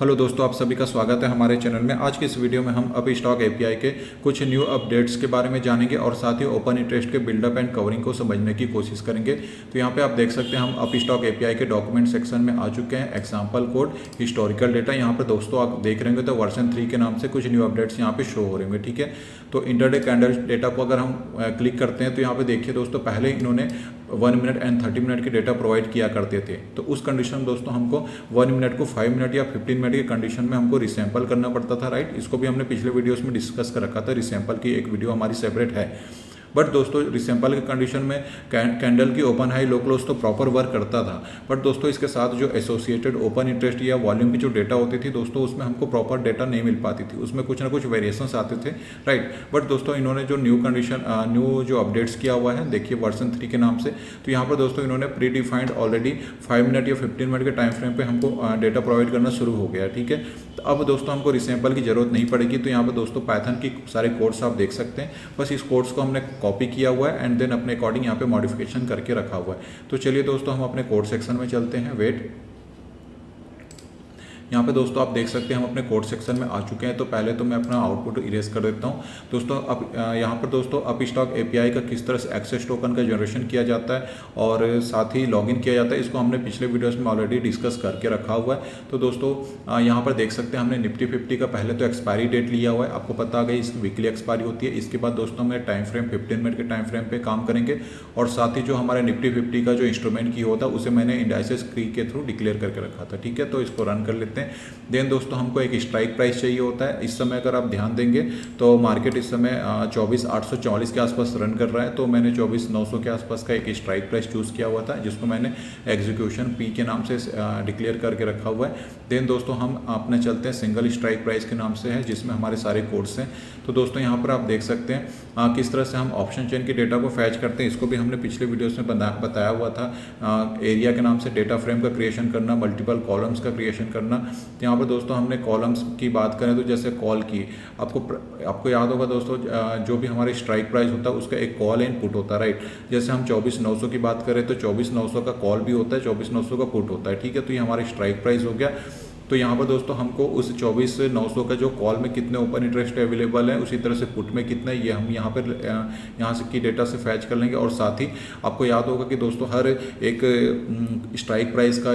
Hello दोस्तों, आप सभी का स्वागत है हमारे चैनल में। आज की इस वीडियो में हम अपस्टॉक एपीआई के कुछ न्यू अपडेट्स के बारे में जानेंगे और साथ ही ओपन इंटरेस्ट के बिल्डअप एंड कवरिंग को समझने की कोशिश करेंगे। तो यहाँ पे आप देख सकते हैं हम अपस्टॉक एपीआई के डॉक्यूमेंट सेक्शन में आ चुके हैं। एग्जाम्पल कोड, हिस्टोरिकल डेटा, यहाँ पर दोस्तों आप देख रहे होंगे तो वर्जन 3 के नाम से कुछ न्यू अपडेट्स यहाँ पे शो हो रहे होंगे। ठीक है, तो इंटरडे कैंडल डेटा को अगर हम क्लिक करते हैं तो यहाँ पे देखिए दोस्तों, पहले इन्होंने 1 मिनट एंड 30 मिनट के डेटा प्रोवाइड किया करते थे। तो उस कंडीशन में दोस्तों हमको 1 मिनट को 5 मिनट या 15 मिनट की कंडीशन में हमको रिसैंपल करना पड़ता था, राइट। इसको भी हमने पिछले वीडियोस में डिस्कस कर रखा था। रिसैंपल की एक वीडियो हमारी सेपरेट है। बट दोस्तों रिसैंपल के कंडीशन में कैंडल की ओपन हाई लो क्लोज तो प्रॉपर वर्क करता था। बट दोस्तों इसके साथ जो एसोसिएटेड ओपन इंटरेस्ट या वॉल्यूम की जो डेटा होती थी दोस्तों, उसमें हमको प्रॉपर डेटा नहीं मिल पाती थी, उसमें कुछ ना कुछ वेरिएशंस आते थे, राइट। बट दोस्तों इन्होंने जो न्यू जो अपडेट्स किया हुआ है, देखिए वर्जन 3 के नाम से, तो यहाँ पर दोस्तों इन्होंने प्री डिफाइंड ऑलरेडी 5 मिनट या 15 मिनट के टाइम फ्रेम पे हमको डेटा प्रोवाइड करना शुरू हो गया। ठीक है, तो अब दोस्तों हमको रिसैंपल की जरूरत नहीं पड़ेगी। तो यहाँ पर दोस्तों पाइथन की सारे कोड्स आप देख सकते हैं। बस इस कोड्स को हमने कॉपी किया हुआ है एंड देन अपने अकॉर्डिंग यहाँ पे मॉडिफिकेशन करके रखा हुआ है। तो चलिए दोस्तों हम अपने कोड सेक्शन में चलते हैं। वेट, यहाँ पे दोस्तों आप देख सकते हैं हम अपने कोड सेक्शन में आ चुके हैं। तो पहले तो मैं अपना आउटपुट इरेज कर देता हूँ दोस्तों। अब यहाँ पर दोस्तों अपस्टॉक एपीआई का किस तरह से एक्सेस टोकन का जनरेशन किया जाता है और साथ ही लॉगिन किया जाता है, इसको हमने पिछले वीडियोस में ऑलरेडी डिस्कस करके रखा हुआ है। तो दोस्तों यहाँ पर देख सकते हैं हमने निफ्टी 50 का पहले तो एक्सपायरी डेट लिया हुआ है, आपको पता गई इसकी वीकली एक्सपायरी होती है। इसके बाद दोस्तों हमें टाइम फ्रेम 15 मिनट के टाइम फ्रेम पे काम करेंगे और साथ ही जो हमारे निफ्टी 50 का जो इंस्ट्रूमेंट की होता है उसे मैंने इंडाइसेस की के थ्रू डिक्लेयर करके रखा था। ठीक है, तो इसको रन कर लेते हैं। देन दोस्तों हमको एक स्ट्राइक प्राइस चाहिए होता है। इस समय अगर आप ध्यान देंगे तो मार्केट इस समय 24,844 के आसपास रन कर रहा है। तो मैंने 24,900 के आसपास का एक स्ट्राइक प्राइस चूज़ किया हुआ था, जिसको मैंने एग्जीक्यूशन पी के नाम से डिक्लेयर करके रखा हुआ है। देन दोस्तों हम अपने चलते हैं सिंगल स्ट्राइक प्राइस के नाम से है, जिसमें हमारे सारे कोड्स हैं। तो दोस्तों यहाँ पर आप देख सकते हैं किस तरह से हम ऑप्शन चेन के डेटा को फैच करते हैं। इसको भी हमने पिछले वीडियोस में बताया हुआ था। एरिया के नाम से डेटा फ्रेम का क्रिएशन करना, मल्टीपल कॉलम्स का क्रिएशन करना। यहाँ पर दोस्तों हमने कॉलम्स की बात करें तो जैसे कॉल की, आपको याद होगा दोस्तों, जो भी हमारे स्ट्राइक प्राइस होता है उसका एक कॉल एंड पुट होता है, राइट। जैसे हम 24,900 की बात करें तो 24,900 का कॉल भी होता है, 24,900 का पुट होता है। ठीक है, तो ये हमारे स्ट्राइक प्राइस हो गया। तो यहाँ पर दोस्तों हमको उस 24,900 का जो कॉल में कितने ओपन इंटरेस्ट अवेलेबल है, उसी तरह से पुट में कितने, ये हम यहाँ पर यहाँ से की डेटा से फैच कर लेंगे। और साथ ही आपको याद होगा कि दोस्तों हर एक स्ट्राइक प्राइस का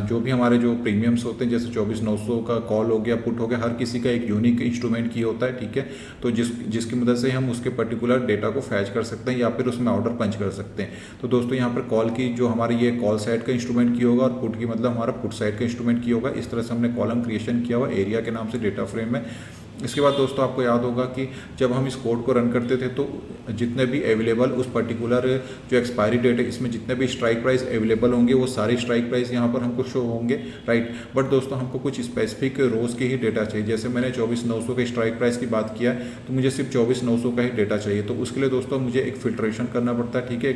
जो भी हमारे जो प्रीमियम्स होते हैं, जैसे 24,900 का कॉल हो गया, पुट हो गया, हर किसी का एक यूनिक इंस्ट्रूमेंट की होता है। ठीक है, तो जिसकी मदद से हम उसके पर्टिकुलर डेटा को फैच कर सकते हैं या फिर उसमें ऑर्डर पंच कर सकते हैं। तो दोस्तों यहाँ पर कॉल की जो हमारी ये कॉल साइड का इंस्ट्रूमेंट की होगा और पुट की मतलब हमारा पुट साइड का इंस्ट्रूमेंट की होगा। इस तरह से हमने कॉलम क्रिएशन किया हुआ एरिया के नाम से डेटा फ्रेम में। इसके बाद दोस्तों आपको याद होगा कि जब हम इस कोड को रन करते थे तो जितने भी अवेलेबल उस पर्टिकुलर जो एक्सपायरी डेट है, इसमें जितने भी स्ट्राइक प्राइस अवेलेबल होंगे वो सारे स्ट्राइक प्राइस यहाँ पर हमको शो होंगे, राइट। बट दोस्तों हमको कुछ स्पेसिफिक रोज के ही डेटा चाहिए। जैसे मैंने 24,900 के स्ट्राइक प्राइस की बात किया तो मुझे सिर्फ 24,900 का ही डेटा चाहिए। तो उसके लिए दोस्तों मुझे एक फिल्ट्रेशन करना पड़ता है। ठीक है,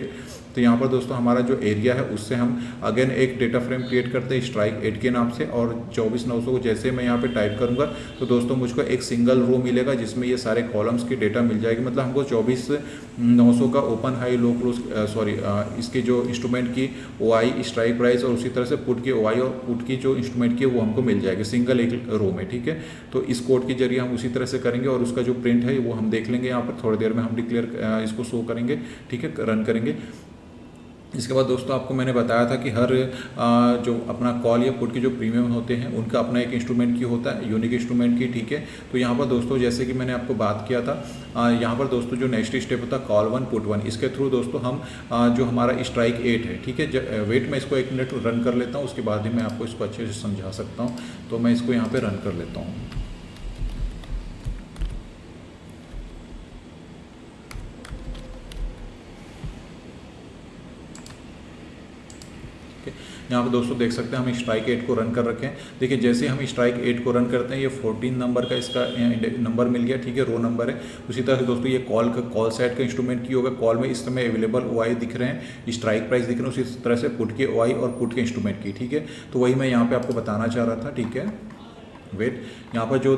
तो यहाँ पर दोस्तों हमारा जो एरिया है उससे हम अगेन एक डेटा फ्रेम क्रिएट करते हैं स्ट्राइक 8 के नाम से। और 24,900 को जैसे मैं यहाँ पे टाइप करूँगा तो दोस्तों मुझको एक सिंगल रो मिलेगा जिसमें ये सारे कॉलम्स की डेटा मिल जाएगी। मतलब हमको 24,900 का ओपन हाई लो क्लोज इसके जो इंस्ट्रूमेंट की ओआई स्ट्राइक प्राइस और उसी तरह से पुट की ओआई और पुट की जो इंस्ट्रूमेंट की वो हमको मिल जाएगी सिंगल एक रो में। ठीक है, तो इस कोड के जरिए हम उसी तरह से करेंगे और उसका जो प्रिंट है वो हम देख लेंगे। यहाँ पर थोड़ी देर में हम डिक्लेयर इसको शो करेंगे। ठीक है, रन करेंगे। इसके बाद दोस्तों आपको मैंने बताया था कि हर जो अपना कॉल या पुट के जो प्रीमियम होते हैं उनका अपना एक इंस्ट्रूमेंट की होता है, यूनिक इंस्ट्रूमेंट की। ठीक है, तो यहाँ पर दोस्तों जैसे कि मैंने आपको बात किया था, यहाँ पर दोस्तों जो नेक्स्ट स्टेप होता है कॉल 1 पुट 1, इसके थ्रू दोस्तों हम जो हमारा स्ट्राइक 8 है, ठीक है, वेट मैं इसको 1 मिनट रन कर लेता हूँ, उसके बाद ही मैं आपको इसको अच्छे से समझा सकता हूँ। तो मैं इसको यहाँ पर रन कर लेता हूँ। यहाँ पर दोस्तों देख सकते हैं हम स्ट्राइक 8 को रन कर रखे हैं। देखिए जैसे हम स्ट्राइक 8 को रन करते हैं ये 14 नंबर का इसका नंबर मिल गया। ठीक है, रो नंबर है। उसी तरह से दोस्तों ये कॉल साइड का इंस्ट्रूमेंट की होगा। कॉल में इस समय अवेलेबल ओआई दिख रहे हैं, स्ट्राइक प्राइस दिख रहे हैं, उसी तरह से पुट के ओआई और पुट के इंस्ट्रूमेंट की। ठीक है, तो वही मैं यहाँ पर आपको बताना चाह रहा था। ठीक है, वेट यहाँ पर जो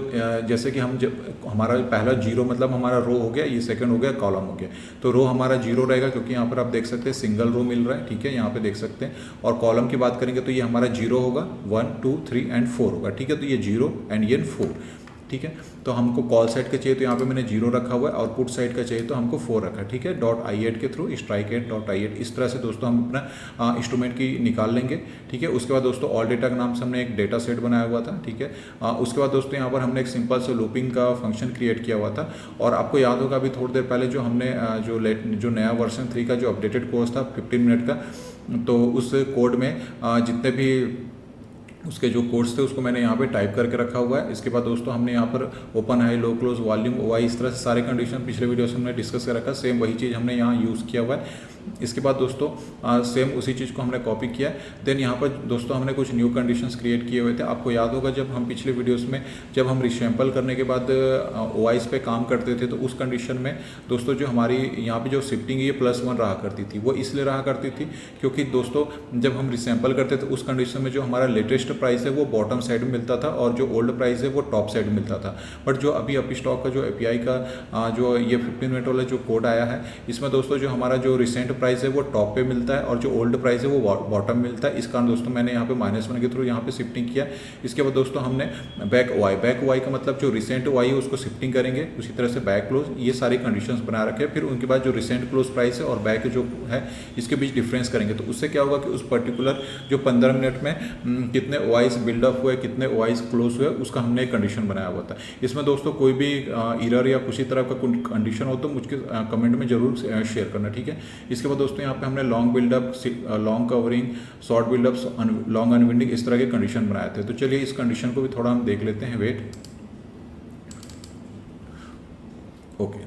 जैसे कि हम जब हमारा पहला जीरो मतलब हमारा रो हो गया, ये सेकंड हो गया कॉलम हो गया, तो रो हमारा जीरो रहेगा क्योंकि यहाँ पर आप देख सकते हैं सिंगल रो मिल रहा है, ठीक है, यहाँ पे देख सकते हैं। और कॉलम की बात करेंगे तो ये हमारा जीरो होगा, 1 2 3 एंड 4 होगा, ठीक है, तो ये जीरो एंड ये 4, ठीक है। तो हमको कॉल साइड का चाहिए तो यहाँ पे मैंने जीरो रखा हुआ है, और पुट साइड का चाहिए तो हमको 4 रखा है, ठीक है। .i8 के थ्रू स्ट्राइक एट .i8 इस तरह से दोस्तों हम अपना इंस्ट्रूमेंट की निकाल लेंगे, ठीक है। उसके बाद दोस्तों ऑल डेटा के नाम से हमने एक डेटा सेट बनाया हुआ था, ठीक है। उसके बाद दोस्तों यहाँ पर हमने एक सिंपल से लूपिंग का फंक्शन क्रिएट किया हुआ था, और आपको याद होगा अभी थोड़ी देर पहले जो हमने जो नया वर्जन 3 का जो अपडेटेड कोर्स था 15 मिनट का, तो उस कोड में जितने भी उसके जो कोड्स थे उसको मैंने यहाँ पे टाइप करके रखा हुआ है। इसके बाद दोस्तों हमने यहाँ पर open high low close volume OI इस तरह से सारे कंडीशन पिछले वीडियो से हमने डिस्कस कर रखा है, सेम वही चीज़ हमने यहाँ यूज़ किया हुआ है। इसके बाद दोस्तों सेम उसी चीज़ को हमने कॉपी किया। देन यहाँ पर दोस्तों हमने कुछ न्यू कंडीशंस क्रिएट किए हुए थे। आपको याद होगा जब हम पिछले वीडियोस में जब हम रिसैम्पल करने के बाद OIs पे काम करते थे, तो उस कंडीशन में दोस्तों जो हमारी यहाँ पे जो शिफ्टिंग ये +1 रहा करती थी, वो इसलिए रहा करती थी क्योंकि दोस्तों जब हम रिसैम्पल करते थे उस कंडीशन में जो हमारा लेटेस्ट प्राइस है वो बॉटम साइड में मिलता था और जो ओल्ड प्राइस है वो टॉप साइड में मिलता था। बट जो अभी अपस्टॉक का जो API का जो ये 15 मिनट वाला जो कोड आया है, इसमें दोस्तों जो हमारा जो रिसेंट प्राइस है वो टॉप पे मिलता है और जो ओल्ड प्राइस है वो बॉटम मिलता है। इस कारण दोस्तों मैंने यहाँ पे -1 के थ्रू यहाँ पे शिफ्टिंग किया। इसके बाद दोस्तों हमने बैक OI का मतलब जो रिसेंट OI है उसको शिफ्टिंग करेंगे, उसी तरह से बैक क्लोज, ये सारी कंडीशंस बना रखे हैं। फिर उनके बाद जो रिसेंट क्लोज प्राइस है और बैक जो है इसके बीच डिफरेंस करेंगे, तो उससे क्या होगा कि उस पर्टिकुलर जो 15 मिनट में कितने OIs बिल्डअप हुए, कितने OIs क्लोज हुए, उसका हमने एक कंडीशन बनाया हुआ था। इसमें दोस्तों कोई भी एरर या किसी तरह का कंडीशन हो तो मुझके कमेंट में जरूर शेयर करना, ठीक है। इसके बाद दोस्तों यहाँ पे हमने long buildup, long covering, short buildup, long unwinding इस तरह के कंडीशन बनाए थे। तो चलिए इस कंडीशन को भी थोड़ा हम देख लेते हैं। वेट, ओके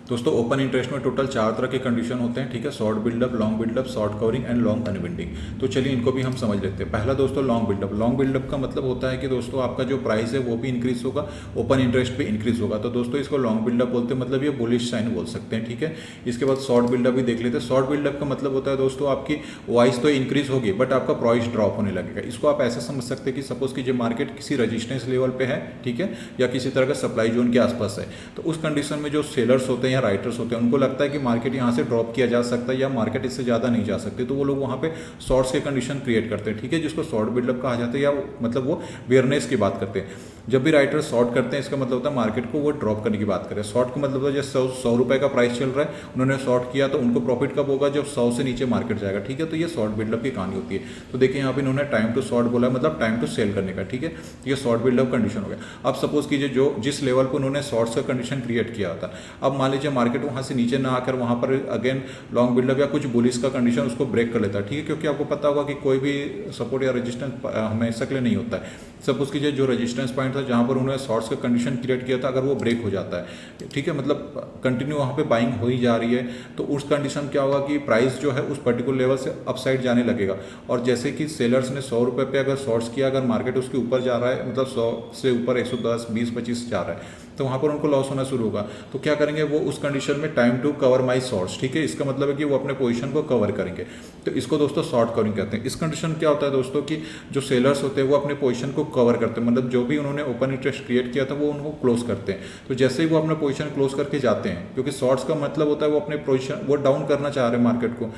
दोस्तों, ओपन इंटरेस्ट में टोटल 4 तरह के कंडीशन होते हैं, ठीक है। Short buildup, long buildup, short covering and long unwinding. तो चलिए इनको भी हम समझ लेते हैं। पहला दोस्तों लॉन्ग बिल्डअप। लॉन्ग बिल्डअप का मतलब होता है कि दोस्तों आपका जो प्राइस है वो भी इंक्रीज होगा, ओपन इंटरेस्ट भी इंक्रीज होगा, तो दोस्तों इसको लॉन्ग बिल्डअप बोलते हैं, मतलब ये बुलिश साइन बोल सकते हैं, ठीक है। इसके बाद शॉर्ट बिल्डअप भी देख लेते हैं। शॉर्ट बिल्डअप का मतलब होता है दोस्तों आपकी वाइस तो इंक्रीज होगी बट आपका प्राइस ड्रॉप होने लगेगा। इसको आप ऐसे समझ सकते हैं कि सपोज की जो मार्केट किसी रजिस्टेंस लेवल पे है, ठीक है, या किसी तरह का सप्लाई जोन के आसपास है, तो उस कंडीशन में जो सेलर्स होते हैं या राइटर्स होते हैं उनको लगता है कि मार्केट यहाँ से ड्रॉप किया जा सकता है या मार्केट इससे ज़्यादा नहीं जा सकती, तो वो लोग वहाँ पे शॉर्ट्स के कंडीशन क्रिएट करते हैं, ठीक है, जिसको शॉर्ट बिल्डअप कहा जाता है, या मतलब वो बेयरनेस की बात करते हैं। जब भी राइटर शॉर्ट करते हैं इसका मतलब होता है मार्केट को वो ड्रॉप करने की बात करें। शॉर्ट का मतलब होता है जैसे 100 रुपये का प्राइस चल रहा है, उन्होंने शॉर्ट किया तो उनको प्रॉफिट कब होगा, जब 100 से नीचे मार्केट जाएगा, ठीक है। तो ये शॉर्ट बिल्डअप की कहानी होती है। तो देखिए यहाँ पे इन्होंने टाइम टू शॉर्ट बोला, मतलब टाइम टू सेल करने का, ठीक है। ये शॉर्ट बिल्डअप कंडीशन हो गया। अब सपोज कीजिए जो जिस लेवल पर उन्होंने शॉर्ट्स का कंडीशन क्रिएट किया था, अब मान लीजिए मार्केट वहाँ से नीचे ना आकर वहाँ पर अगेन लॉन्ग बिल्डअप या कुछ बुलिश का कंडीशन उसको ब्रेक कर लेता है, ठीक है, क्योंकि आपको पता होगा कि कोई भी सपोर्ट या रेजिस्टेंस हमेशा के लिए नहीं होता है। सपोज कीजिए जो रेजिस्टेंस पॉइंट था जहाँ पर उन्होंने शॉर्ट्स का कंडीशन क्रिएट किया था, अगर वो ब्रेक हो जाता है, ठीक है, मतलब कंटिन्यू वहाँ पे बाइंग हो ही जा रही है, तो उस कंडीशन क्या होगा कि प्राइस जो है उस पर्टिकुलर लेवल से अपसाइड जाने लगेगा। और जैसे कि सेलर्स ने 100 रुपये पे अगर शॉर्ट्स किया, अगर मार्केट उसके ऊपर जा रहा है, मतलब 100 से ऊपर 110, 20, 25 जा रहा है, तो वहाँ पर उनको लॉस होना शुरू होगा। तो क्या करेंगे वो उस कंडीशन में time to cover my shorts, ठीक है, इसका मतलब है कि वो अपने पोजीशन को कवर करेंगे। तो इसको दोस्तों शॉर्ट कवरिंग कहते हैं। इस कंडीशन क्या होता है दोस्तों कि जो सेलर्स होते हैं वो अपने पोजीशन को कवर करते हैं, मतलब जो भी उन्होंने ओपन इंटरेस्ट क्रिएट किया था वो उनको क्लोज करते हैं। तो जैसे ही वो अपना पोजीशन क्लोज करके जाते हैं, क्योंकि शॉर्ट्स का मतलब होता है वो अपने पोजीशन वो डाउन करना चाह रहे हैं मार्केट को,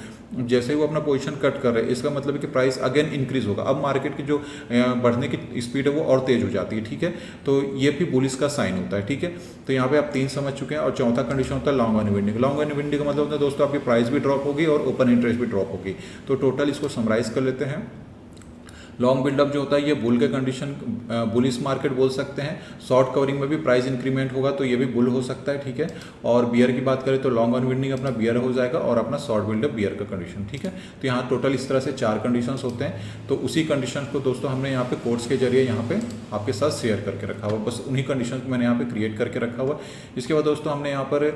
जैसे ही वो अपना पोजीशन कट कर रहे हैं, इसका मतलब है कि प्राइस अगेन इंक्रीज होगा। अब मार्केट की जो बढ़ने की स्पीड है वो और तेज हो जाती है, ठीक है। तो ये भी बुलिश का साइन होता है, ठीक है। तो यहाँ पे आप 3 समझ चुके हैं। और चौथा कंडीशन होता है लॉन्ग अनविंडिंग। लॉन्ग अनविंडिंग का मतलब होता है दोस्तों आपकी प्राइस भी ड्रॉप होगी और ओपन इंटरेस्ट भी ड्रॉप होगी। तो टोटल इसको समराइज कर लेते हैं। लॉन्ग बिल्डअप जो होता है ये बुल के कंडीशन, बुलिश मार्केट बोल सकते हैं। शॉर्ट कवरिंग में भी प्राइस इंक्रीमेंट होगा तो ये भी बुल हो सकता है, ठीक है। और बियर की बात करें तो लॉन्ग अनविंडिंग अपना बियर हो जाएगा और अपना शॉर्ट बिल्डअप बियर का कंडीशन, ठीक है। तो यहाँ टोटल इस तरह से 4 कंडीशंस होते हैं। तो उसी कंडीशन को दोस्तों हमने यहाँ पे कोड्स के जरिए यहाँ पे आपके साथ शेयर करके रखा हुआ, बस उन्हीं कंडीशन को मैंने यहाँ पे क्रिएट करके रखा हुआ। इसके बाद दोस्तों हमने यहाँ पर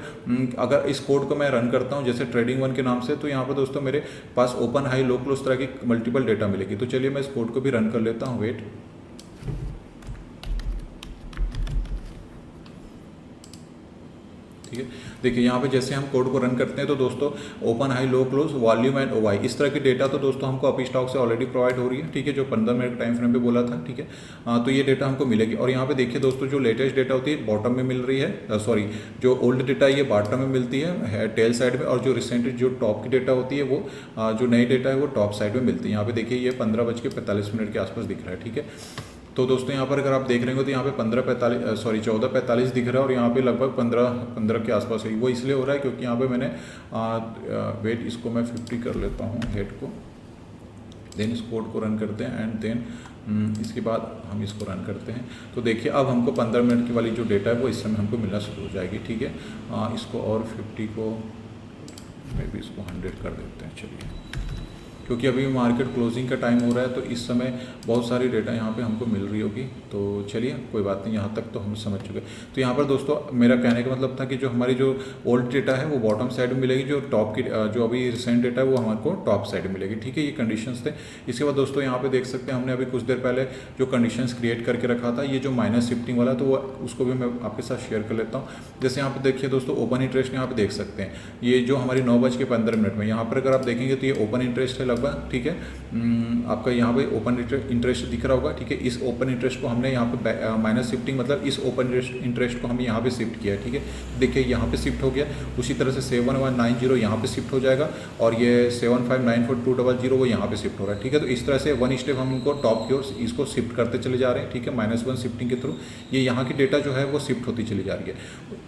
अगर इस कोड को मैं रन करता हूँ जैसे ट्रेडिंग 1 के नाम से, तो यहाँ पर दोस्तों मेरे पास ओपन हाई लो क्लोज तरह की मल्टीपल डेटा मिलेगी। तो चलिए मैं इस कोड को भी रन कर लेता हूँ। वेट, ठीक है। देखिए यहाँ पे जैसे हम कोड को रन करते हैं तो दोस्तों open high low close volume and ओवाई इस तरह की डेटा तो दोस्तों हमको अपी स्टॉक से ऑलरेडी प्रोवाइड हो रही है, ठीक है, जो 15 मिनट टाइम फ्रेम पे बोला था, ठीक है। तो ये डेटा हमको मिलेगी और यहाँ पे देखिए दोस्तों जो लेटेस्ट डेटा होती है बॉटम में मिल रही है, सॉरी जो ओल्ड डेटा है ये बॉटम में मिलती है टेल साइड में, और जो रिसेंट जो टॉप की डेटा होती है वो जो नई डेटा है वो टॉप साइड में मिलती है। यहाँ पे देखिए ये 15:45 के आसपास दिख रहा है, ठीक है। तो दोस्तों यहाँ पर अगर आप देख रहे हो तो यहाँ पे 14:45 दिख रहा है और यहाँ पे लगभग 15 के आसपास है। वो इसलिए हो रहा है क्योंकि यहाँ पे मैंने वेट इसको मैं 50 कर लेता हूँ हेड को, देन इस कोड को रन करते हैं एंड देन इसके बाद हम इसको रन करते हैं। तो देखिए अब हमको 15 मिनट की वाली जो डेटा है वो इस समय हमको मिलना शुरू हो जाएगी, ठीक है। इसको और 50 को मे भी इसको 100 कर देते हैं, चलिए, क्योंकि अभी मार्केट क्लोजिंग का टाइम हो रहा है तो इस समय बहुत सारी डेटा यहाँ पे हमको मिल रही होगी। तो चलिए कोई बात नहीं, यहाँ तक तो हम समझ चुके। तो यहाँ पर दोस्तों मेरा कहने का मतलब था कि जो हमारी जो ओल्ड डेटा है वो बॉटम साइड में मिलेगी, जो टॉप की जो अभी रिसेंट डेटा है वो हमारे को टॉप साइड में मिलेगी, ठीक है। ये कंडीशंस थे। इसके बाद दोस्तों यहाँ पे देख सकते हैं हमने अभी कुछ देर पहले जो कंडीशंस क्रिएट करके रखा था, ये जो माइनस शिफ्टिंग वाला, तो वो उसको भी मैं आपके साथ शेयर कर लेता हूँ। जैसे यहाँ पे देखिए दोस्तों ओपन इंटरेस्ट यहाँ पे देख सकते हैं, ये जो हमारी 9:15 में यहाँ पर अगर आप देखेंगे तो ये ओपन इंटरेस्ट है लगभग, ठीक है। आपका यहाँ पे ओपन इंटरेस्ट दिख रहा होगा, ठीक है। इस ओपन इंटरेस्ट को हमने यहाँ पे माइनस शिफ्टिंग मतलब इस ओपन इंटरेस्ट को हम यहाँ पे शिफ्ट किया है, ठीक है। देखिए यहाँ पे शिफ्ट हो गया, उसी तरह से 7190 यहाँ पे शिफ्ट हो जाएगा और ये 7594,200 वो यहाँ पे शिफ्ट हो रहा है, ठीक है। तो इस तरह से वन स्टेप हम इनको टॉप की ओर इसको शिफ्ट करते चले जा रहे हैं, ठीक है। -1 शिफ्टिंग के थ्रू ये यहाँ की डेटा जो है वो शिफ्ट होती चली जा रही है।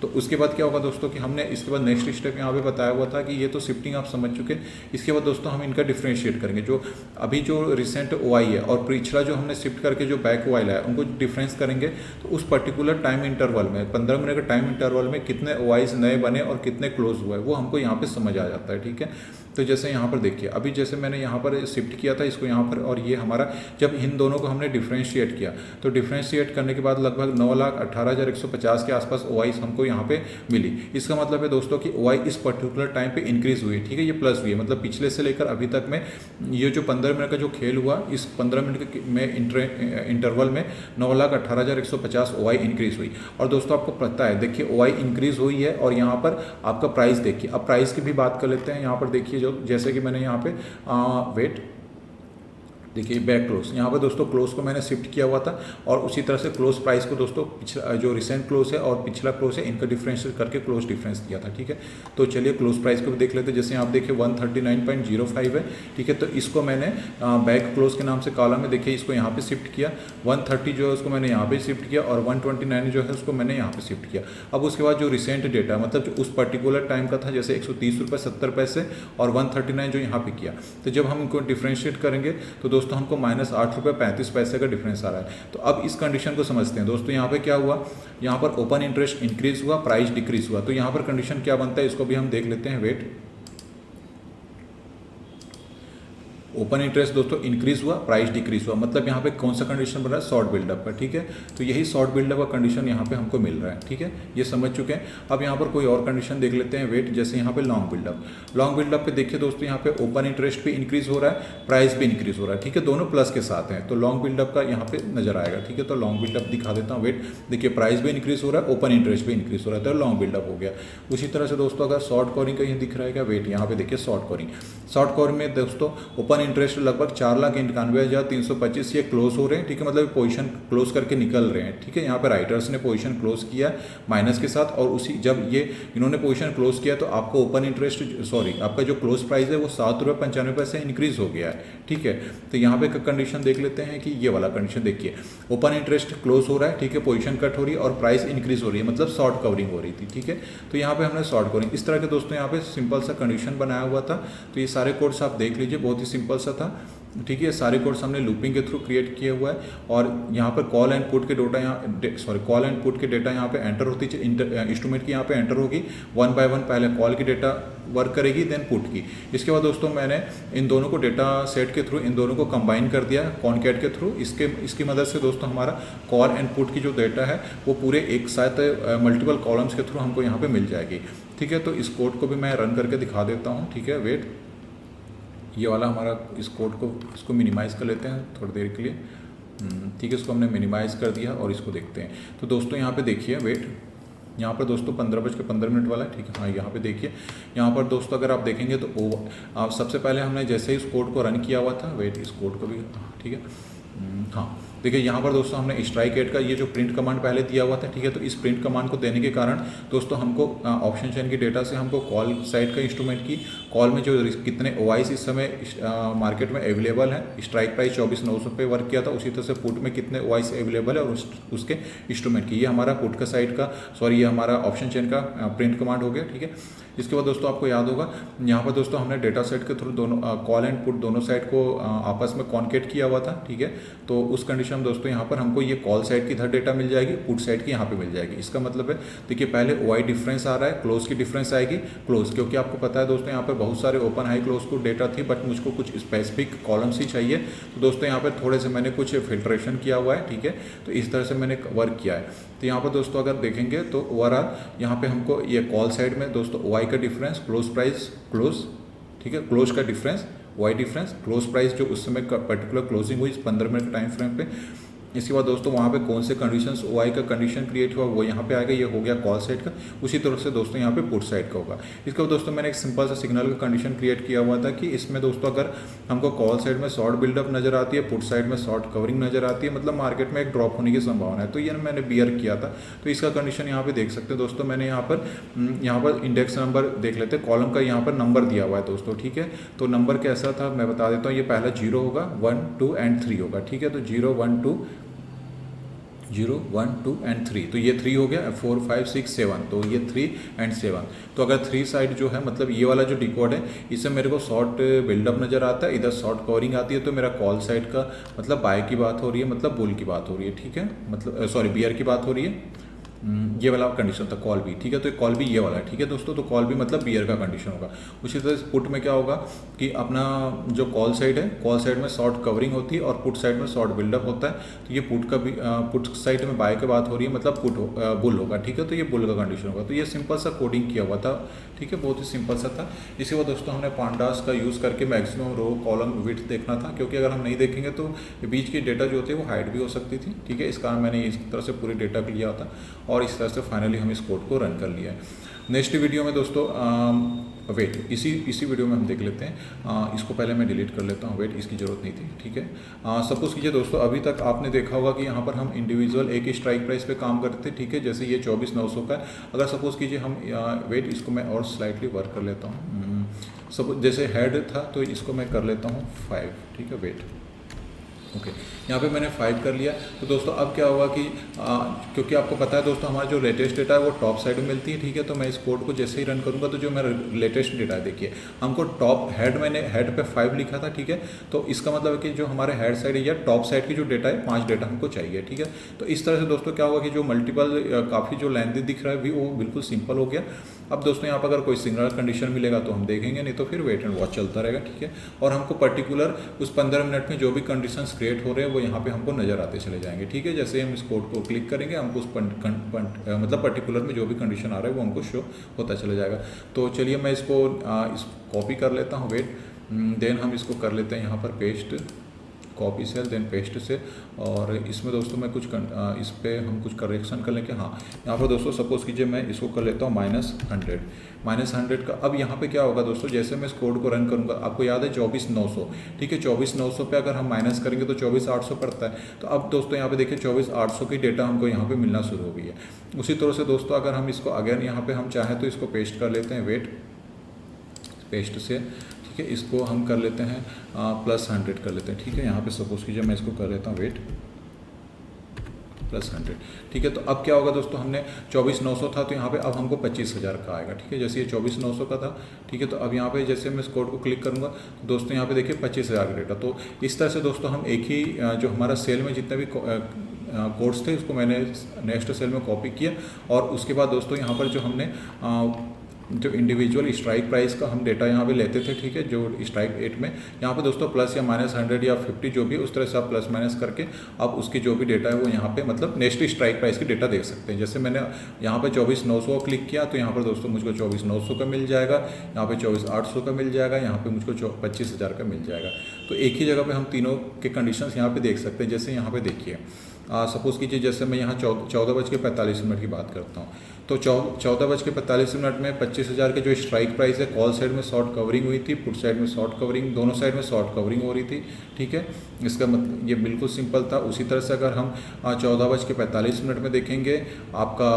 तो उसके बाद क्या होगा दोस्तों कि हमने इसके बाद नेक्स्ट स्टेप यहाँ पे बताया हुआ था कि ये तो शिफ्टिंग आप समझ चुके। इसके बाद दोस्तों हम इनका डिफ्रेंशिएट करेंगे, जो अभी जो रिसेंट ओआई है और पिछला जो हमने शिफ्ट करके जो बैक ओआई है उनको डिफरेंस करेंगे। तो उस पर्टिकुलर टाइम इंटरवल में 15 मिनट के टाइम इंटरवल में कितने ओआईज नए बने और कितने क्लोज हुए वो हमको यहाँ पे समझ आ जाता है, ठीक है। तो जैसे यहाँ पर देखिए अभी जैसे मैंने यहाँ पर शिफ्ट किया था इसको यहाँ पर, और ये हमारा जब इन दोनों को हमने डिफ्रेंशिएट किया तो डिफ्रेंशिएट करने के बाद लगभग 9,18,150 के आसपास ओआईस हमको यहाँ पे मिली। इसका मतलब है दोस्तों कि ओआई इस पर्टिकुलर टाइम पे इंक्रीज हुई, ठीक है। ये प्लस हुई है, मतलब पिछले से लेकर अभी तक में ये जो 15 मिनट का जो खेल हुआ इस 15 मिनट में इंटरवल में 9,18,150 ओआई इंक्रीज हुई। और दोस्तों आपको पता है देखिए ओआई इंक्रीज हुई है और यहाँ पर आपका प्राइस देखिए। अब प्राइस की भी बात कर लेते हैं। यहाँ पर देखिए जैसे कि मैंने यहाँ पे वेट देखिए बैक क्लोज, यहाँ पर दोस्तों क्लोज को मैंने शिफ्ट किया हुआ था और उसी तरह से क्लोज प्राइस को दोस्तों पिछला जो रिसेंट क्लोज है और पिछला क्लोज है इनका डिफरेंस करके क्लोज डिफरेंस दिया था, ठीक है। तो चलिए क्लोज प्राइस को भी देख लेते हैं। जैसे आप देखिए 139.05 है, ठीक है। तो इसको मैंने बैक क्लोज के नाम से कॉलम में देखिए इसको यहाँ पे शिफ्ट किया, 130 जो है उसको मैंने यहाँ पे शिफ्ट किया और 129 जो है उसको मैंने यहाँ पे शिफ्ट किया। अब उसके बाद जो रिसेंट डेटा मतलब जो उस पर्टिकुलर टाइम का था जैसे 130 रुपये 70 पैसे और 139 जो यहाँ पे किया, तो जब हम इनको डिफ्रेंशिएट करेंगे तो दोस्तों हमको -8.35 का डिफरेंस आ रहा है। तो अब इस कंडीशन को समझते हैं दोस्तों। यहाँ पे क्या हुआ, यहाँ पर ओपन इंटरेस्ट इंक्रीज हुआ, प्राइस डिक्रीज हुआ। तो यहाँ पर कंडीशन क्या बनता है इसको भी हम देख लेते हैं। वेट, ओपन इंटरेस्ट दोस्तों इंक्रीज हुआ, प्राइस डिक्रीज हुआ, मतलब यहाँ पे कौन सा कंडीशन बन रहा है, शॉर्ट बिल्डअप का, ठीक है। तो यही शॉर्ट बिल्डअप का कंडीशन यहाँ पे हमको मिल रहा है, ठीक है। ये समझ चुके हैं। अब यहाँ पर कोई और कंडीशन देख लेते हैं। वेट, जैसे यहाँ पे लॉन्ग बिल्डअप पे देखिए दोस्तों यहाँ पे ओपन इंटरेस्ट भी इंक्रीज हो रहा है, प्राइस भी इंक्रीज हो रहा है, ठीक है। दोनों प्लस के साथ हैं तो लॉन्ग बिल्डअप का यहाँ पे नजर आएगा, ठीक है। तो लॉन्ग बिल्डअप दिखा देता हूँ। वेट देखिए प्राइस भी इंक्रीज हो रहा है, ओपन इंटरेस्ट भी इंक्रीज हो रहा है, तो लॉन्ग बिल्डअप हो गया। उसी तरह से दोस्तों अगर शॉर्ट कवरिंग कहीं दिख रहा है क्या, वेट यहाँ पे देखिए शॉर्ट कवरिंग में दोस्तों ओपन इंटरेस्ट लगभग 4,91,325 ये क्लोज हो रहे हैं, ठीक है। मतलब पोजीशन क्लोज करके निकल रहे हैं, ठीक है। यहाँ पे राइटर्स ने पोजीशन क्लोज किया माइनस के साथ और उसी जब ये इन्होंने पोजीशन क्लोज किया तो आपको ओपन इंटरेस्ट आपका जो क्लोज प्राइस है वो 7.95 इंक्रीज हो गया है, ठीक है। तो यहाँ पे कंडीशन देख लेते हैं कि ये वाला कंडीशन देखिए, ओपन इंटरेस्ट क्लोज हो रहा है, ठीक है, पोजीशन कट हो रही है और प्राइस इंक्रीज हो रही है, मतलब शॉर्ट कवरिंग हो रही थी, ठीक है। तो यहाँ पे हमने शॉर्ट कवरिंग इस तरह के दोस्तों यहाँ पे सिंपल सा कंडीशन बनाया हुआ था। तो ये सारे कोड्स आप देख लीजिए, बहुत ही सिंपल सा था, ठीक है। सारे कोड्स हमने लूपिंग के थ्रू क्रिएट किया हुआ है और यहाँ पर कॉल एंड पुट के डेटा यहाँ पे एंटर होती है, इंस्ट्रूमेंट की यहाँ पे एंटर होगी 1 बाय 1। पहले कॉल की डेटा वर्क करेगी, देन पुट की। इसके बाद दोस्तों मैंने इन दोनों को डेटा सेट के थ्रू इन दोनों को कंबाइन कर दिया कॉनकैट के थ्रू। इसकी मदद से दोस्तों हमारा कॉल एंड पुट की जो डेटा है वो पूरे एक साथ मल्टीपल कॉलम्स के थ्रू हमको यहाँ पे मिल जाएगी, ठीक है। तो इस कोड को भी मैं रन करके दिखा देता हूँ, ठीक है। वेट, ये वाला हमारा इस कोड को इसको मिनिमाइज़ कर लेते हैं थोड़ी देर के लिए, ठीक है। इसको हमने मिनिमाइज़ कर दिया और इसको देखते हैं। तो दोस्तों यहाँ पे देखिए, वेट यहाँ पर दोस्तों 15:15 वाला है, ठीक है। हाँ, यहाँ पे देखिए, यहाँ पर दोस्तों अगर आप देखेंगे तो सबसे पहले हमने जैसे ही इस कोड को रन किया हुआ था, वेट इस कोड को भी, ठीक है। हाँ, देखिए यहाँ पर दोस्तों हमने स्ट्राइक एट का ये जो प्रिंट कमांड पहले दिया हुआ था, ठीक है। तो इस प्रिंट कमांड को देने के कारण दोस्तों हमको ऑप्शन चेन की डेटा से हमको कॉल साइड का इंस्ट्रूमेंट की कॉल में जो कितने ओआईस इस समय मार्केट में अवेलेबल है, स्ट्राइक प्राइस 24,900 पे वर्क किया था, उसी तरह से पुट में कितने ओआईस अवेलेबल है और उसके इंस्ट्रूमेंट की, ये हमारा पुट का साइड का ये हमारा ऑप्शन चेन का प्रिंट कमांड हो गया, ठीक है। इसके बाद दोस्तों आपको याद होगा यहाँ पर दोस्तों हमने डेटा सेट के थ्रू दोनों कॉल एंड पुट दोनों साइड को आपस में कॉन्केट किया हुआ था, ठीक है। तो उस कंडीशन में दोस्तों यहाँ पर हमको ये कॉल साइड की इधर डेटा मिल जाएगी, पुट साइड की यहाँ पे मिल जाएगी। इसका मतलब है देखिए पहले ओआई डिफरेंस आ रहा है, क्लोज की डिफरेंस आएगी, क्लोज, क्योंकि आपको पता है दोस्तों यहाँ पर बहुत सारे ओपन हाई क्लोज को डेटा थी, बट मुझको कुछ स्पेसिफिक कॉलम्स ही चाहिए। तो दोस्तों यहाँ पर थोड़े से मैंने कुछ फिल्ट्रेशन किया हुआ है, ठीक है। तो इस तरह से मैंने वर्क किया है। तो यहाँ पर दोस्तों अगर देखेंगे तो ओवरऑल यहाँ पे हमको ये कॉल साइड में दोस्तों ओआई का डिफरेंस, क्लोज प्राइस, क्लोज, ठीक है, क्लोज का difference, OI difference, close price जो उस समय पर्टिकुलर क्लोजिंग हुई 15 मिनट टाइम फ्रेम पे। इसके बाद दोस्तों वहाँ पे कौन से कंडीशंस ओआई का कंडीशन क्रिएट हुआ वो यहाँ पे आएगा, ये हो गया कॉल साइड का। उसी तरह से दोस्तों यहाँ पे पुट साइड का होगा। इसके बाद दोस्तों मैंने एक सिंपल सा सिग्नल का कंडीशन क्रिएट किया हुआ था कि इसमें दोस्तों अगर हमको कॉल साइड में शॉर्ट बिल्डअप नजर आती है, पुट साइड में शॉर्ट कवरिंग नजर आती है, मतलब मार्केट में एक ड्रॉप होने की संभावना है, तो ये मैंने बियर किया था। तो इसका कंडीशन यहाँ पे देख सकते हैं दोस्तों। मैंने यहाँ पर इंडेक्स नंबर देख लेते हैं, कॉलम का यहाँ पर नंबर दिया हुआ है दोस्तों, ठीक है। तो नंबर कैसा था मैं बता देता हूँ, ये पहला 0 होगा, 1, 2 एंड 3 होगा, ठीक है। तो 0, 1, 2, 0, 1, 2 एंड 3, तो ये 3 हो गया, 4, 5, 6, 7, तो ये 3 एंड 7। तो अगर 3 साइड जो है मतलब ये वाला जो डिकोड है, इससे मेरे को शॉर्ट बिल्डअप नजर आता है, इधर शॉर्ट कवरिंग आती है, तो मेरा कॉल साइड का मतलब बाय की बात हो रही है, मतलब बुल की बात हो रही है, ठीक है, मतलब बियर की बात हो रही है। ये वाला कंडीशन था कॉल भी, ठीक है। तो कॉल भी ये वाला है, ठीक है दोस्तों। तो कॉल भी मतलब बियर का कंडीशन होगा। उसी तरह से पुट में क्या होगा कि अपना जो कॉल साइड है, कॉल साइड में शॉर्ट कवरिंग होती है और पुट साइड में शॉर्ट बिल्डअप होता है। तो ये पुट का भी पुट साइड में बाय की बात हो रही है, मतलब बुल होगा, ठीक है। तो ये बुल का कंडीशन होगा। तो ये सिंपल सा कोडिंग किया हुआ था, ठीक है, बहुत ही सिंपल सा था। इसके बाद दोस्तों हमने पांडास का यूज़ करके मैक्सिमम रो कॉलम विड्थ देखना था, क्योंकि अगर हम नहीं देखेंगे तो बीच की डेटा जो होती है वो हाइड भी हो सकती थी, ठीक है। इस कारण मैंने इस तरह से पूरी डेटा लिया था और इस तरह से फाइनली हम इस कोड को रन कर लिया है। नेक्स्ट वीडियो में दोस्तों वेट इसी वीडियो में हम देख लेते हैं। इसको पहले मैं डिलीट कर लेता हूँ, वेट इसकी ज़रूरत नहीं थी, ठीक है। सपोज कीजिए दोस्तों अभी तक आपने देखा होगा कि यहाँ पर हम इंडिविजुअल एक ही स्ट्राइक प्राइस पे काम करते थे, ठीक है। जैसे ये 24,900 का है। अगर सपोज कीजिए हम वेट इसको मैं और स्लाइटली वर्क कर लेता हूँ। सपोज जैसे हेड था तो इसको मैं कर लेता हूँ 5, ठीक है, वेट ओके। यहाँ पे मैंने 5 कर लिया। तो दोस्तों अब क्या होगा कि क्योंकि आपको पता है दोस्तों हमारा जो लेटेस्ट डेटा है वो टॉप साइड में मिलती है, ठीक है। तो मैं इस कोड को जैसे ही रन करूँगा तो जो मेरा लेटेस्ट डेटा है, देखिए हमको टॉप हेड, मैंने हेड पे 5 लिखा था, ठीक है। तो इसका मतलब है कि जो हमारे हेड साइड है या टॉप साइड की जो डेटा है 5 डेटा हमको चाहिए, ठीक है। तो इस तरह से दोस्तों क्या होगा कि जो मल्टीपल काफ़ी जो लेंथी दिख रहा है भी वो बिल्कुल सिंपल हो गया। अब दोस्तों यहाँ पर अगर कोई सिग्नल कंडीशन मिलेगा तो हम देखेंगे, नहीं तो फिर वेट एंड वॉच चलता रहेगा, ठीक है। और हमको पर्टिकुलर उस 15 मिनट में जो भी कंडीशंस क्रिएट हो रहे हैं वो यहाँ पे हमको नजर आते चले जाएंगे, ठीक है। जैसे हम इस कोड को क्लिक करेंगे हमको उस मतलब पर्टिकुलर में जो भी कंडीशन आ रहा है वो हमको शो होता चला जाएगा। तो चलिए मैं इसको कॉपी कर लेता हूँ, वेट, देन हम इसको कर लेते हैं यहाँ पर paste, copy cell then paste से। और इसमें दोस्तों मैं कुछ इस पर हम कुछ करेक्शन कर लेंगे। हाँ, यहाँ पर दोस्तों सपोज कीजिए मैं इसको कर लेता हूँ -100 का। अब यहाँ पे क्या होगा दोस्तों, जैसे मैं इस कोड को रन करूँगा, आपको याद है 24,900, ठीक है। 24,900 पे अगर हम माइनस करेंगे तो 24,800 पड़ता है। तो अब दोस्तों यहाँ पे देखिए 24,800 की डेटा हमको यहाँ पे मिलना शुरू हो गई है। उसी तरह से दोस्तों अगर हम इसको अगेन यहाँ पे हम चाहें तो इसको पेस्ट कर लेते हैं, वेट, पेस्ट से, ठीक है। इसको हम कर लेते हैं +100 कर लेते हैं, ठीक है। यहाँ पे सपोज कीजिए मैं इसको कर लेता हूँ, वेट, +100, ठीक है। तो अब क्या होगा दोस्तों, हमने 24,900 था तो यहाँ पे अब हमको 25,000 का आएगा, ठीक है। जैसे ये 24,900 का था, ठीक है। तो अब यहाँ पे जैसे मैं इस कोड को क्लिक करूँगा तो दोस्तों यहाँ पे देखिए 25,000 का डेटा। तो इस तरह से दोस्तों हम एक ही जो हमारा सेल में जितने भी कोड्स थे उसको मैंने नेक्स्ट सेल में कॉपी किया। और उसके बाद दोस्तों यहाँ पर जो हमने जो इंडिविजुअल स्ट्राइक प्राइस का हम डेटा यहाँ पे लेते थे, ठीक है, जो स्ट्राइक 8 में यहाँ पे दोस्तों प्लस या -100 या 50 जो भी है उस तरह से आप प्लस माइनस करके आप उसकी जो भी डेटा है वो यहाँ पे मतलब नेक्स्ट स्ट्राइक प्राइस की डेटा देख सकते हैं। जैसे मैंने यहाँ पे 24,900 क्लिक किया तो यहाँ पर दोस्तों मुझको 24,900 का मिल जाएगा, यहाँ पे 24,800 का मिल जाएगा, यहाँ पे मुझको 25,000 का मिल जाएगा। तो एक ही जगह पे हम तीनों के कंडीशंस यहाँ पे देख सकते हैं। जैसे यहाँ पे देखिए सपोज़ कीजिए जैसे मैं यहाँ 14:45 की बात करता हूँ, तो 14:45 में 25,000 के जो स्ट्राइक प्राइस है, कॉल साइड में शॉर्ट कवरिंग हुई थी, पुट साइड में शॉर्ट कवरिंग, दोनों साइड में शॉर्ट कवरिंग हो रही थी। ठीक है, इसका मतलब ये बिल्कुल सिंपल था। उसी तरह से अगर हम 14:45 में देखेंगे आपका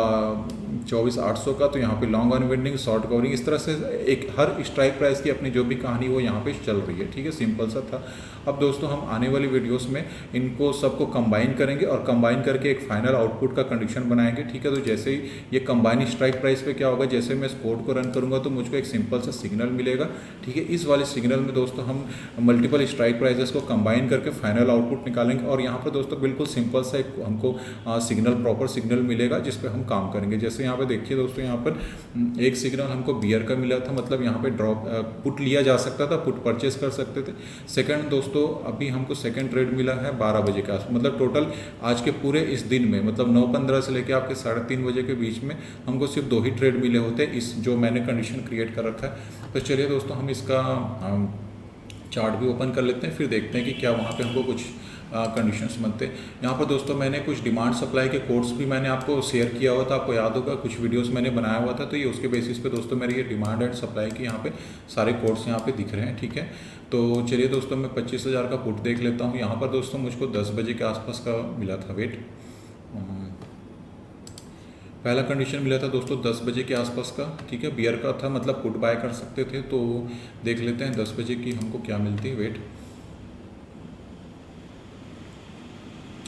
24,800 का, तो यहाँ पे long on vending, short covering, इस तरह से एक हर स्ट्राइक प्राइस की अपनी जो भी कहानी वो यहाँ पे चल रही है। ठीक है, सिंपल सा था। अब दोस्तों हम आने वाली वीडियोस में इनको सबको कंबाइन करेंगे और कंबाइन करके एक फाइनल आउटपुट का कंडीशन बनाएंगे। ठीक है, तो जैसे ही ये कंबाइन स्ट्राइक प्राइस पे क्या होगा, जैसे मैं इस कोड को रन करूंगा तो मुझको एक सिंपल सा सिग्नल मिलेगा। ठीक है, इस वाले सिग्नल में दोस्तों हम मल्टीपल स्ट्राइक प्राइसेस को कंबाइन करके फाइनल आउटपुट निकालेंगे और यहाँ पर दोस्तों बिल्कुल सिंपल सा एक हमको सिग्नल, प्रॉपर सिग्नल मिलेगा जिस पे हम काम करेंगे। जैसे यहाँ पे देखिए दोस्तों, यहाँ पर एक सिग्नल हमको बियर का मिला था, मतलब यहाँ पे ड्रॉप पुट लिया जा सकता था, पुट परचेस कर सकते थे। सेकंड दोस्तों अभी हमको सेकंड ट्रेड मिला है 12 बजे के आसपास, मतलब टोटल आज के पूरे इस दिन में, मतलब 9:15 से लेकर आपके 3:30 बजे के बीच में हमको सिर्फ 2 ही ट्रेड मिले होते इस जो मैंने कंडीशन क्रिएट कर रखा है। तो चलिए दोस्तों हम इसका चार्ट भी ओपन कर लेते हैं, फिर देखते हैं कि क्या वहाँ पे हमको कुछ कंडीशंस बनते हैं। यहाँ पर दोस्तों मैंने कुछ डिमांड सप्लाई के कोड्स भी मैंने आपको शेयर किया हुआ था, आपको याद होगा, कुछ वीडियोस मैंने बनाया हुआ था। तो ये उसके बेसिस पे दोस्तों मेरे ये डिमांड एंड सप्लाई के यहाँ पे सारे कोड्स यहाँ पे दिख रहे हैं। ठीक है, तो चलिए दोस्तों मैं 25,000 का पुट देख लेता हूँ। यहाँ पर दोस्तों मुझको 10 बजे के आसपास का मिला था वेट, पहला कंडीशन मिला था दोस्तों 10 बजे के आसपास का। ठीक है, बियर का था, मतलब पुट बाय कर सकते थे। तो देख लेते हैं 10 बजे की हमको क्या मिलती है वेट।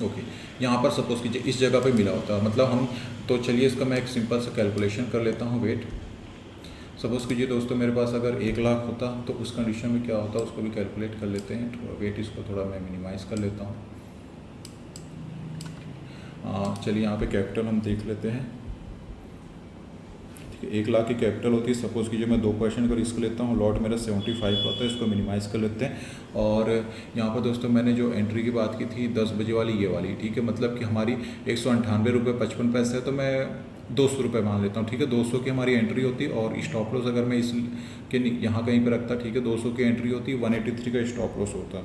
ओके, यहाँ पर सपोज कीजिए इस जगह पे मिला होता, मतलब हम, तो चलिए इसका मैं एक सिंपल सा कैलकुलेशन कर लेता हूँ वेट। सपोज कीजिए दोस्तों मेरे पास अगर 1 लाख होता तो उस कंडीशन में क्या होता उसको भी कैलकुलेट कर लेते हैं। थोड़ा वेट इसको थोड़ा मैं मिनिमाइज़ कर लेता हूँ। चलिए यहाँ पे कैपिटल हम देख लेते हैं। 1 लाख की कैपिटल होती है। सपोज़ कीजिए मैं 2% का रिस्क लेता हूँ, लॉट मेरा 75 का होता है, इसको मिनिमाइज़ कर लेते हैं। और यहाँ पर दोस्तों मैंने जो एंट्री की बात की थी 10 बजे वाली, ये वाली, ठीक है, मतलब कि हमारी 198 रुपये 55 पैसे है, तो मैं 200 रुपये मान लेता हूँ। ठीक है, 200 की हमारी एंट्री होती है और स्टॉप लॉस अगर मैं इस के यहाँ कहीं पर रखता, ठीक है, 200 की एंट्री होती है, 183 का स्टॉप लॉस होता।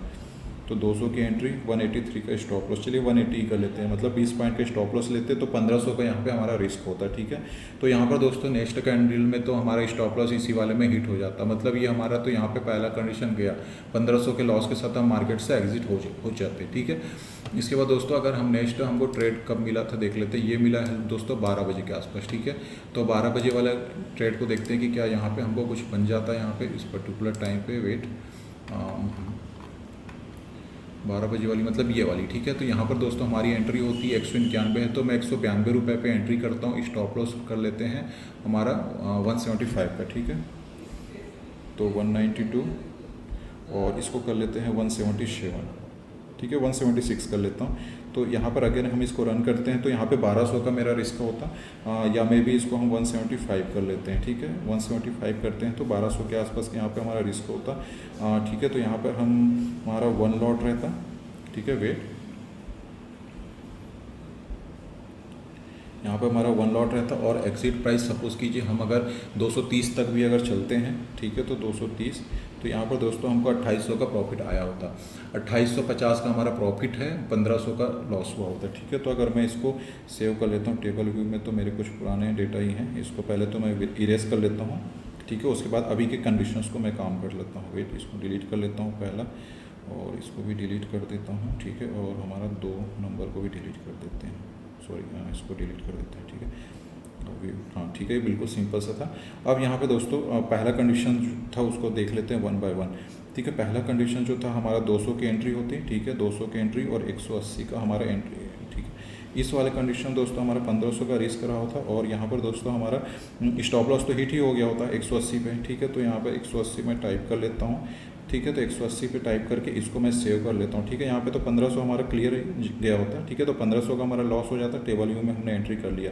तो 200 की एंट्री, 183 का स्टॉप लॉस, चलिए 180 कर लेते हैं, मतलब 20 पॉइंट का स्टॉप लॉस लेते हैं, तो 1500 का यहाँ पे हमारा रिस्क होता है। ठीक है, तो यहाँ पर दोस्तों नेक्स्ट कैंडल में तो हमारा स्टॉप लॉस इसी वाले में हिट हो जाता, मतलब ये हमारा तो यहाँ पे पहला कंडीशन गया, 1500 के लॉस के साथ हम मार्केट से एग्जिट हो जाते। ठीक है, इसके बाद दोस्तों अगर हम नेक्स्ट हमको ट्रेड कब मिला था देख लेते हैं। ये मिला है दोस्तों 12 बजे के आसपास। ठीक है, तो 12 बजे वाला ट्रेड को देखते हैं कि क्या यहाँ पे हमको कुछ बन जाता है यहाँ पे इस पर्टिकुलर टाइम पे। वेट, 12 बजे वाली मतलब ये वाली। ठीक है, तो यहाँ पर दोस्तों हमारी एंट्री होती है 191 है, तो मैं 192 रुपये पे एंट्री करता हूँ। स्टॉप लॉस कर लेते हैं हमारा 175 का। ठीक है, तो 192 और इसको कर लेते हैं 177। ठीक है, 176 कर लेता हूँ। तो यहाँ पर अगर हम इसको रन करते हैं तो यहाँ पे 1200 का मेरा रिस्क होता, या मे भी इसको हम 175 कर लेते हैं। ठीक है, 175 करते हैं तो 1200 के आसपास यहाँ पे हमारा रिस्क होता। ठीक है, तो यहाँ पर हमारा 1 लॉट रहता। ठीक है, वेट, यहाँ पर हमारा 1 लॉट रहता और एग्जिट प्राइस सपोज़ कीजिए हम अगर 230 तक भी अगर चलते हैं, ठीक है, तो 230, तो यहाँ पर दोस्तों हमको 2800 का प्रॉफिट आया होता। 2850 का हमारा प्रॉफिट है, 1500 का लॉस हुआ होता है। ठीक है, तो अगर मैं इसको सेव कर लेता हूँ टेबल व्यू में, तो मेरे कुछ पुराने डेटा ही हैं, इसको पहले तो मैं इरेज कर लेता हूँ। ठीक है, उसके बाद अभी के कंडीशंस को मैं काम कर लेता हूँ। वेट, इसको डिलीट कर लेता हूँ पहला, और इसको भी डिलीट कर देता हूँ। ठीक है, और हमारा 2 नंबर को भी डिलीट कर देते हैं, सॉरी इसको डिलीट कर देते हैं। ठीक है, हाँ ठीक है, बिल्कुल सिंपल सा था। अब यहाँ पे दोस्तों पहला कंडीशन था उसको देख लेते हैं 1 बाय 1। ठीक है, पहला कंडीशन जो था हमारा 200 की एंट्री होती। ठीक है, 200 की एंट्री और 180 का हमारा एंट्री है। ठीक है, इस वाले कंडीशन दोस्तों हमारा 1500 का रिस्क रहा होता और यहाँ पर दोस्तों हमारा स्टॉप लॉस तो हिट ही हो गया होता 180 पे। ठीक है, तो यहाँ पर 180 में टाइप कर लेता हूँ। ठीक है, तो 180 पे टाइप करके इसको मैं सेव कर लेता हूँ। ठीक है, यहाँ पे तो 1500 हमारा क्लियर गया होता है। ठीक है, तो 1500 का हमारा लॉस हो जाता, टेबल व्यू में हमने एंट्री कर लिया।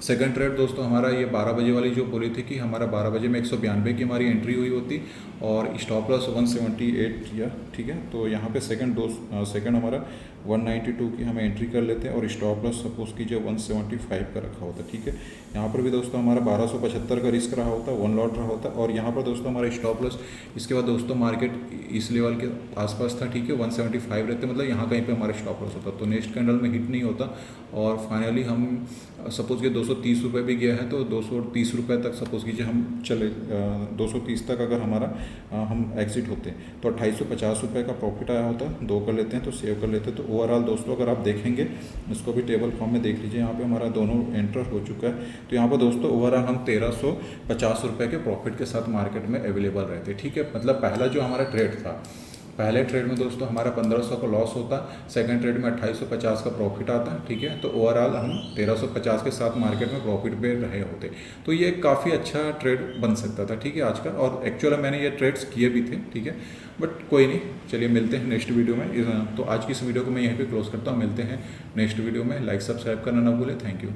सेकंड ट्रेड दोस्तों हमारा ये 12 बजे वाली जो बोली थी कि हमारा 12 बजे में 192 की हमारी एंट्री हुई होती और स्टॉप लॉस 178 या। ठीक है, तो यहाँ पे सेकंड हमारा 192 की हमें एंट्री कर लेते हैं और स्टॉप लॉस सपोज कीजिए 175 का रखा होता है। ठीक है, यहाँ पर भी दोस्तों हमारा 1275 का रिस्क रहा होता है, 1 लॉट रहा होता है। और यहाँ पर दोस्तों हमारा स्टॉप लॉस, इसके बाद दोस्तों मार्केट इस लेवल के आसपास था। ठीक है, 175 रहते, मतलब यहाँ कहीं पे हमारा स्टॉप लॉस होता, तो नेक्स्ट कैंडल में हिट नहीं होता। और फाइनली हम सपोज कि 230 रुपये भी गया है तो 230 रुपये तक सपोज कीजिए हम चले, 230 तक अगर हमारा हम एग्जिट होते हैं तो 2850 रुपये का प्रॉफिट आया होता है। 2 कर लेते हैं तो सेव कर लेते हैं। तो ओवरऑल दोस्तों अगर आप देखेंगे इसको भी टेबल फॉर्म में देख लीजिए, यहाँ पे हमारा दोनों एंटर हो चुका है। तो यहाँ पर दोस्तों ओवरऑल हम 1350 रुपये के प्रॉफिट के साथ मार्केट में अवेलेबल रहते। ठीक है, मतलब पहला जो हमारा ट्रेड था, पहले ट्रेड में दोस्तों हमारा 1500 का लॉस होता, सेकंड ट्रेड में 2850 का प्रॉफिट आता। ठीक है, तो ओवरऑल हम 1350 के साथ मार्केट में प्रॉफिट पे रहे होते। तो ये काफ़ी अच्छा ट्रेड बन सकता था। ठीक है, आज का, और एक्चुअली मैंने ये ट्रेड्स किए भी थे। ठीक है, बट कोई नहीं, चलिए मिलते हैं नेक्स्ट वीडियो में। तो आज की इस वीडियो को मैं यहीं पर क्लोज करता हूँ। मिलते हैं नेक्स्ट वीडियो में। लाइक सब्सक्राइब करना ना भूलें। Thank you.